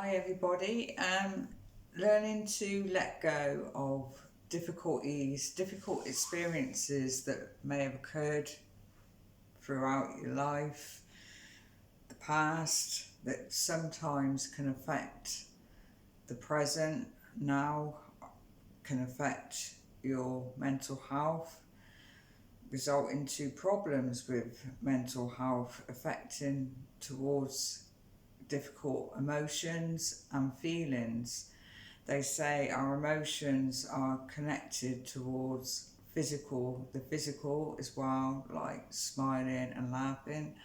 Hi everybody. Learning to let go of difficulties, difficult experiences that may have occurred throughout your life, the past, that sometimes can affect the present, now, can affect your mental health, resulting to problems with mental health affecting towards difficult emotions and feelings. They say our emotions are connected towards the physical as well, like smiling and laughing,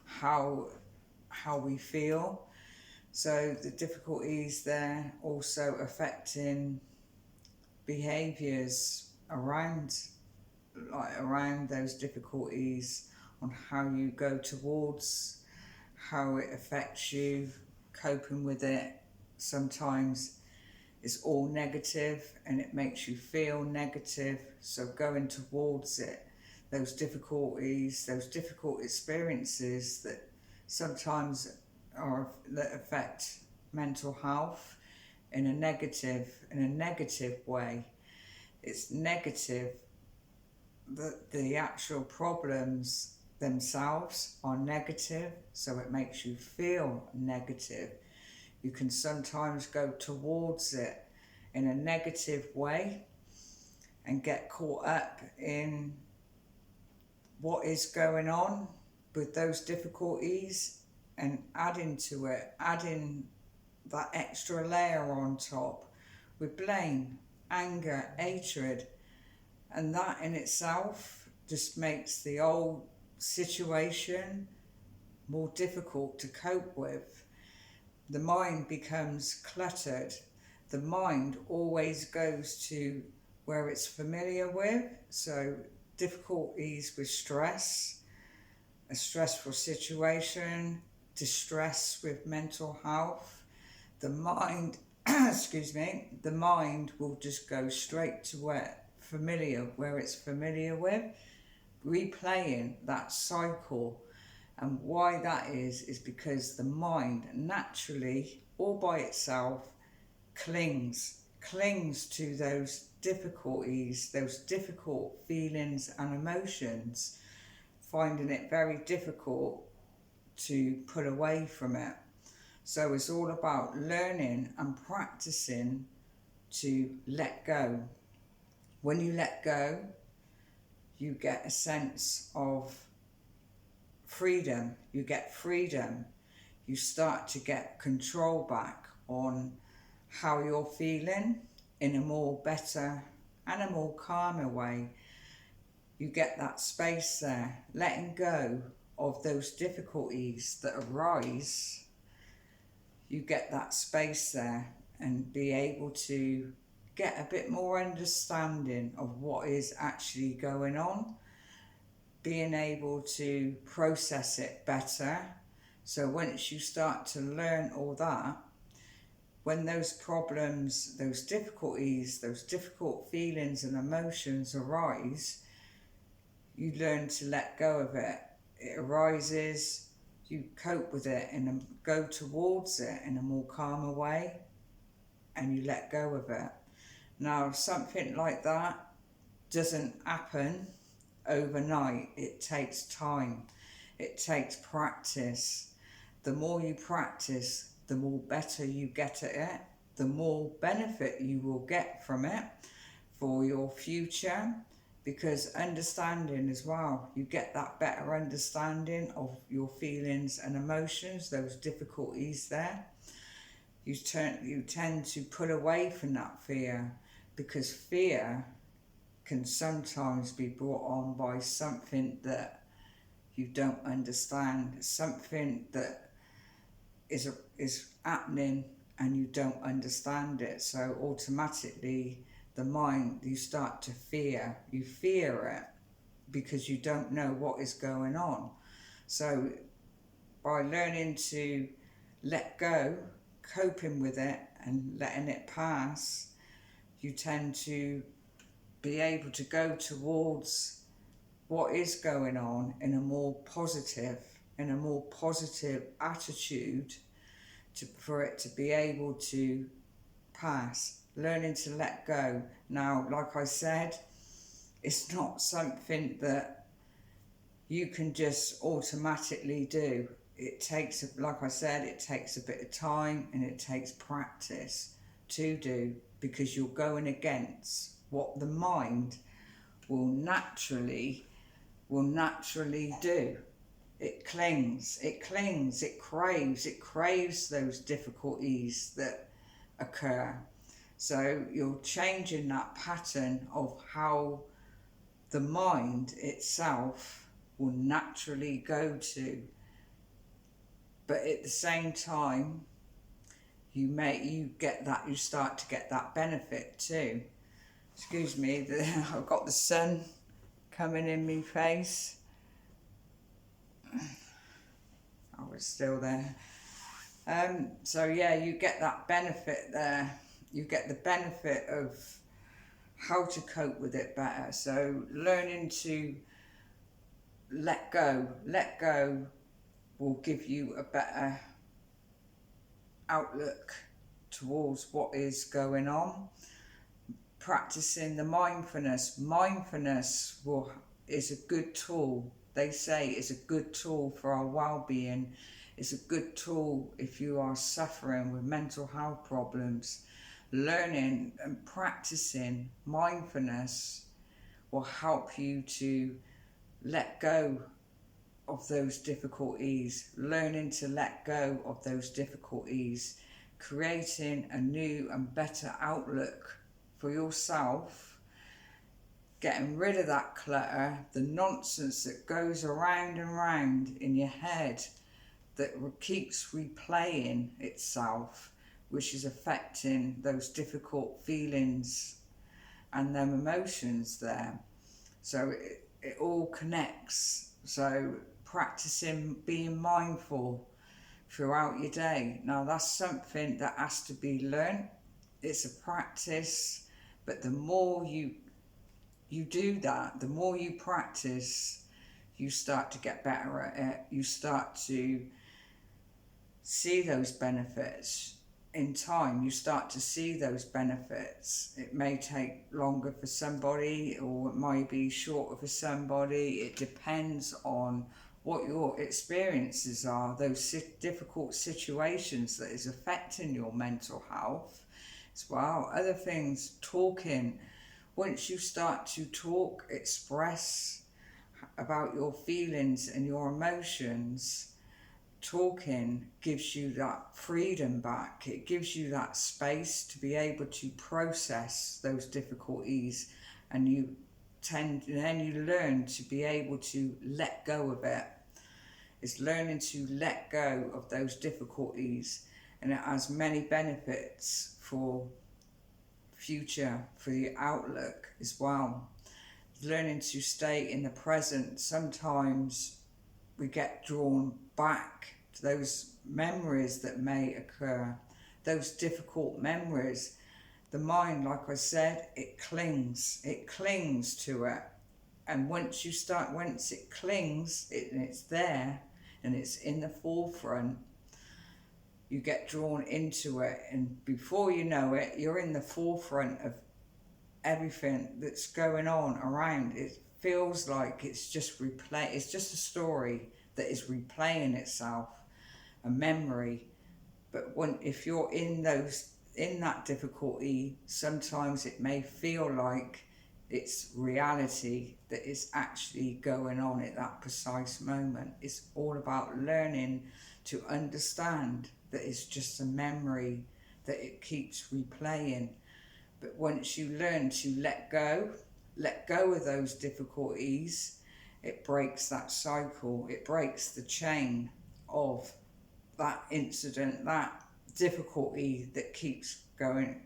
how how we feel. So the difficulties there also affecting behaviors around those difficulties, on how you go towards, how it affects you, coping with it. Sometimes it's all negative and it makes you feel negative. So going towards it, those difficulties, those difficult experiences that sometimes that affect mental health in a negative way. It's negative that the actual problems themselves are negative, so it makes you feel negative. You can sometimes go towards it in a negative way and get caught up in what is going on with those difficulties and adding that extra layer on top with blame, anger, hatred, and that in itself just makes the whole situation more difficult to cope with. The mind becomes cluttered. The mind always goes to where it's familiar with. So difficulties with stress, a stressful situation, distress with mental health, the mind the mind will just go straight to where it's familiar with, replaying that cycle. And why that is because the mind naturally, all by itself, clings to those difficulties, those difficult feelings and emotions, finding it very difficult to put away from it. So it's all about learning and practicing to let go. When you let go, you get a sense of freedom. You get freedom. You start to get control back on how you're feeling in a more better and a more calmer way. You get that space there, letting go of those difficulties that arise. You get that space there and be able to get a bit more understanding of what is actually going on, being able to process it better. So once you start to learn all that, when those problems, those difficulties, those difficult feelings and emotions arise, you learn to let go of it. It arises, you cope with it and go towards it in a more calmer way, and you let go of it. Now, something like that doesn't happen overnight. It takes time. It takes practice. The more you practice, the more better you get at it, the more benefit you will get from it for your future. Because understanding as well, you get that better understanding of your feelings and emotions, those difficulties there. You tend to put away from that fear, because fear can sometimes be brought on by something that you don't understand, something that is happening and you don't understand it. So automatically the mind, you start to fear it because you don't know what is going on. So by learning to let go, coping with it and letting it pass, you tend to be able to go towards what is going on in a more positive attitude, for it to be able to pass. Learning to let go. Now, like I said, it's not something that you can just automatically do. It takes, like I said, it takes a bit of time and it takes practice to do, because you're going against what the mind will naturally do. It clings, it craves those difficulties that occur. So you're changing that pattern of how the mind itself will naturally go to. But at the same time, you start to get that benefit too. Excuse me, I've got the sun coming in my face. I was still there. So yeah, you get that benefit there. You get the benefit of how to cope with it better. So learning to let go will give you a better outlook towards what is going on. Practicing the mindfulness is a good tool. They say it's a good tool for our well-being. It's a good tool if you are suffering with mental health problems. Learning and practicing mindfulness will help you to let go of those difficulties, learning to let go of those difficulties, creating a new and better outlook for yourself, getting rid of that clutter, the nonsense that goes around and round in your head that keeps replaying itself, which is affecting those difficult feelings and them emotions there. So it all connects. So practicing being mindful throughout your day. Now that's something that has to be learned. It's a practice, but the more you do that, the more you practice, you start to get better at it. You start to see those benefits in time. You start to see those benefits. It may take longer for somebody, or it might be shorter for somebody. It depends on what your experiences are, those difficult situations that is affecting your mental health as well. Other things, talking. Once you start to talk, express about your feelings and your emotions, talking gives you that freedom back. It gives you that space to be able to process those difficulties, and then you learn to be able to let go of it. It's learning to let go of those difficulties, and it has many benefits for future, for the outlook as well. Learning to stay in the present. Sometimes we get drawn back to those memories that may occur, those difficult memories. The mind, like I said, it clings to it. And once it clings, and it's there, and it's in the forefront, you get drawn into it, and before you know it, you're in the forefront of everything that's going on around. It feels like it's just it's just a story that is replaying itself, a memory. But if you're in that difficulty, sometimes it may feel like it's reality that is actually going on at that precise moment. It's all about learning to understand that it's just a memory that it keeps replaying. But once you learn to let go of those difficulties, it breaks that cycle. It breaks the chain of that incident, that difficulty that keeps coming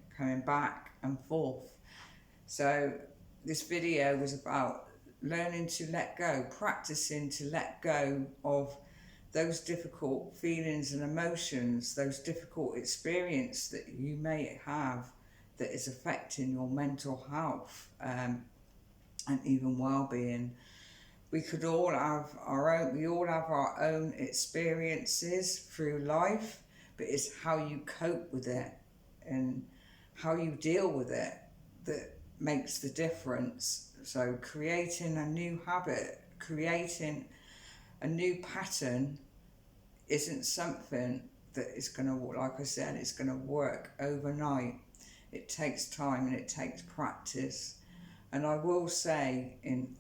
back and forth. So this video was about learning to let go, practicing to let go of those difficult feelings and emotions, those difficult experiences that you may have that is affecting your mental health and even well-being. We all have our own experiences through life, but it's how you cope with it and how you deal with it that makes the difference. So creating a new habit, creating a new pattern isn't something that is going to, like I said, it's going to work overnight. It takes time and it takes practice. And I will say, in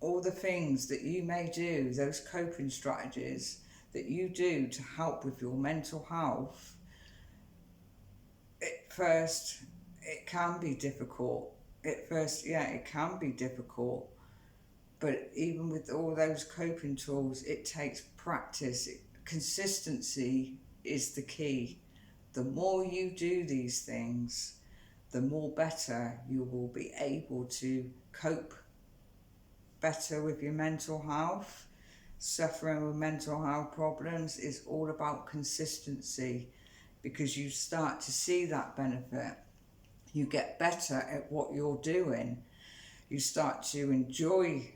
all the things that you may do, those coping strategies that you do to help with your mental health, at first it can be difficult. At first, yeah, it can be difficult. But even with all those coping tools, it takes practice. Consistency is the key. The more you do these things, the more better you will be able to cope better with your mental health. Suffering with mental health problems is all about consistency, because you start to see that benefit. You get better at what you're doing. You start to enjoy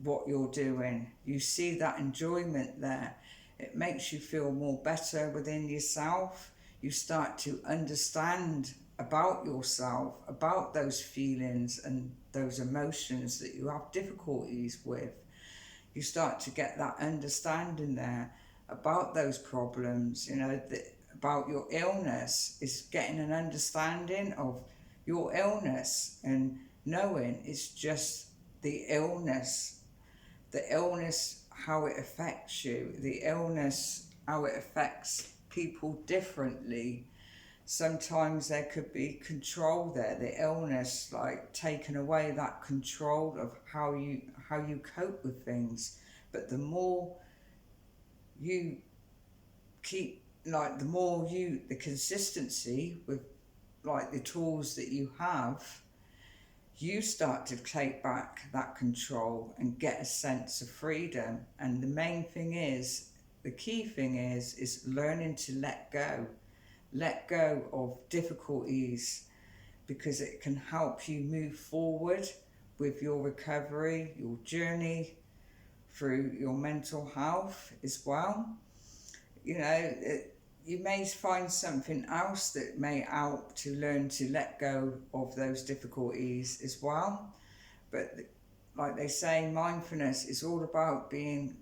what you're doing. You see that enjoyment there. It makes you feel more better within yourself. You start to understand about yourself, about those feelings and those emotions that you have difficulties with. You start to get that understanding there about those problems, about your illness, is getting an understanding of your illness and knowing it's just the illness, how it affects you, the illness, how it affects people differently. Sometimes there could be control there, the illness, like taking away that control of how you cope with things. But the more you keep, the consistency with like the tools that you have, you start to take back that control and get a sense of freedom. And the main thing is, the key thing is learning to let go of difficulties, because it can help you move forward with your recovery, your journey through your mental health as well. You may find something else that may help to learn to let go of those difficulties as well. But like they say, mindfulness is all about being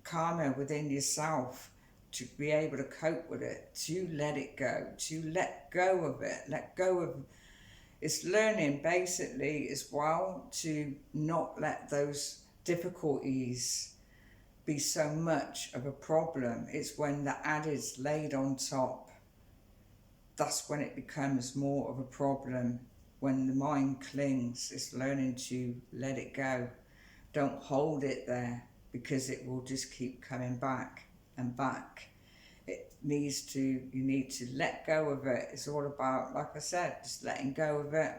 calmer within yourself, to be able to cope with it, to let it go, to let go of it, it's learning basically as well to not let those difficulties be so much of a problem. It's when the added's laid on top, that's when it becomes more of a problem. When the mind clings, it's learning to let it go. Don't hold it there, because it will just keep coming back and back. You need to let go of it. It's all about, like I said, just letting go of it.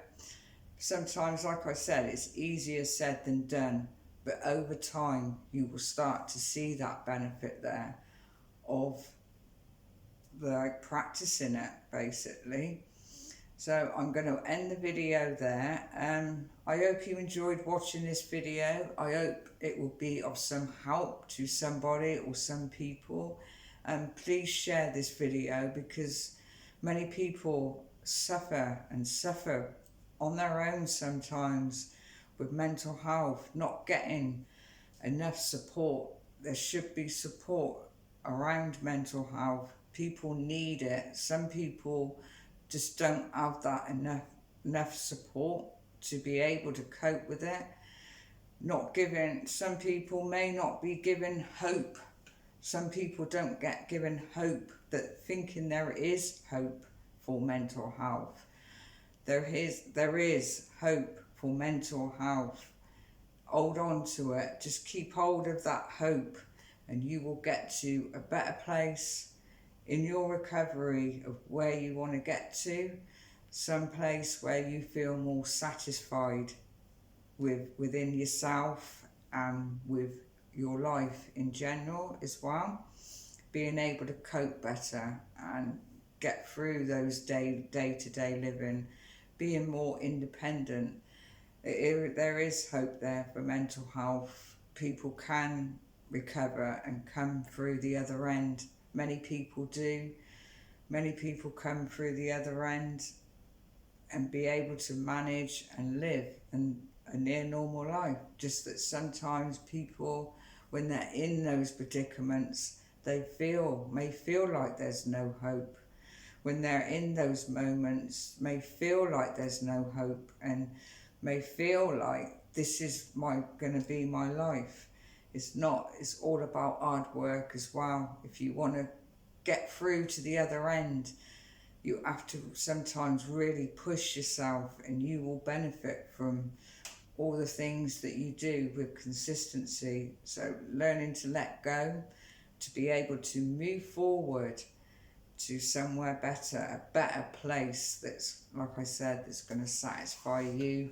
Sometimes, like I said, it's easier said than done. But over time, you will start to see that benefit there of practicing it, basically. So I'm going to end the video there. I hope you enjoyed watching this video. I hope it will be of some help to somebody or some people. Please share this video, because many people suffer on their own sometimes with mental health, not getting enough support. There should be support around mental health. People need it. Some people just don't have that enough support to be able to cope with it. Some people may not be given hope. Some people don't get given hope, that thinking there is hope for mental health. There is hope for mental health. Hold on to it. Just keep hold of that hope, and you will get to a better place in your recovery of where you want to get to. Some place where you feel more satisfied within yourself and with your life in general as well. Being able to cope better and get through those day-to-day living, being more independent. There is hope there for mental health. People can recover and come through the other end Many people do. Many people come through the other end and be able to manage and live a near normal life. Just that sometimes people, when they're in those predicaments, they may feel like there's no hope. When they're in those moments, may feel like there's no hope, and may feel like this is going to be my life. It's not. It's all about hard work as well. If you want to get through to the other end, you have to sometimes really push yourself, and you will benefit from all the things that you do with consistency. So learning to let go, to be able to move forward to somewhere better, a better place that's, like I said, that's going to satisfy you,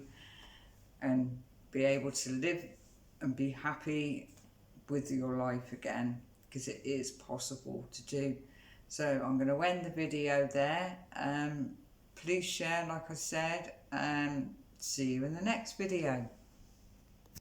and be able to live and be happy with your life again, because it is possible to do. So I'm going to end the video there. Please share, like I said, and see you in the next video.